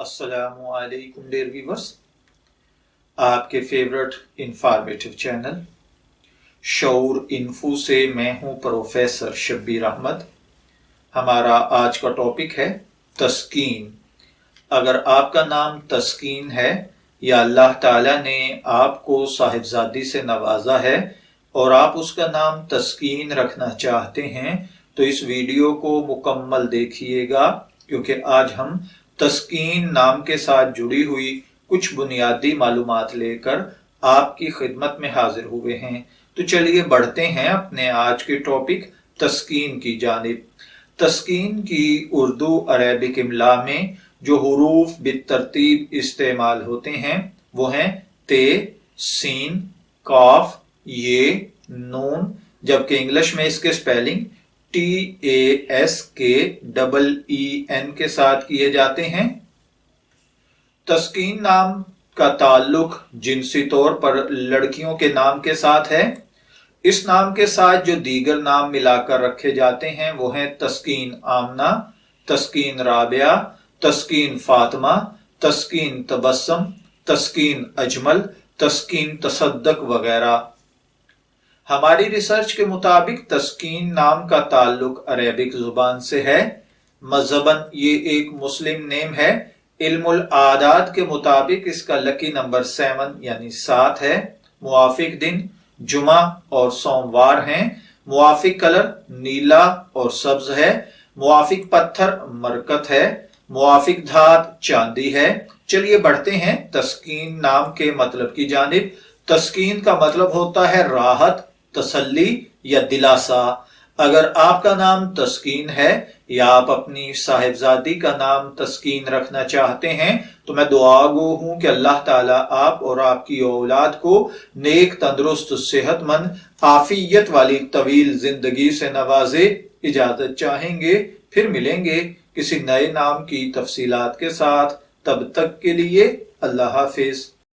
अस्सलामुअलैकुम dear viewers, आपके favourite informative channel शऊर info से मैं हूं प्रोफेसर शब्बीर अहमद। हमारा आज का टॉपिक है तस्कीन। अगर आपका नाम तस्कीन है या अल्लाह ताला ने आपको साहिबजादी से नवाजा है और आप उसका नाम तस्कीन रखना चाहते हैं तो इस वीडियो को मुकम्मल देखिएगा, क्योंकि आज हम तस्कीन नाम के साथ जुड़ी हुई कुछ बुनियादी मालूमात लेकर आपकी खिदमत में हाजिर हुए हैं। तो चलिए बढ़ते हैं अपने आज के टॉपिक तस्कीन की जानिब। तस्कीन की उर्दू अरबिक इमला में जो हुरूफ बितरतीब इस्तेमाल होते हैं वो हैं ते, सीन, काफ, ये, नून, जबकि इंग्लिश में इसके स्पेलिंग TASKEEN के साथ किए जाते हैं। तस्कीन नाम का ताल्लुक जिनसी तौर पर लड़कियों के नाम के साथ है। इस नाम के साथ जो दीगर नाम मिलाकर रखे जाते हैं वो हैं तस्कीन आमना, तस्कीन राबिया, तस्कीन फातिमा, तस्कीन तबस्सुम, तस्कीन अजमल, तस्कीन तसद्दक वगैरह। हमारी रिसर्च के मुताबिक तस्कीन नाम का ताल्लुक अरेबिक जुबान से है। मज़हबन ये एक मुस्लिम नेम है। इल्मुल आदात के मुताबिक इसका लकी नंबर 7 यानी 7 है। मुआफिक दिन जुमा और सोमवार हैं। मुआफिक कलर नीला और सब्ज है। मुआफिक पत्थर मरकत है। मुआफिक धात चांदी है। चलिए बढ़ते हैं तस्कीन नाम के मतलब की जानिब। तस्कीन का मतलब होता है राहत, तसल्ली या दिलासा। अगर आपका नाम तस्कीन है या आप अपनी साहिबजादी का नाम तस्कीन रखना चाहते हैं तो मैं दुआगो हूं कि अल्लाह ताला आप और आपकी औलाद को नेक, तंदुरुस्त, सेहतमंद, आफियत वाली तवील जिंदगी से नवाजे। इजाजत चाहेंगे, फिर मिलेंगे किसी नए नाम की तफसीलात के साथ। तब तक के लिए अल्लाह हाफिज।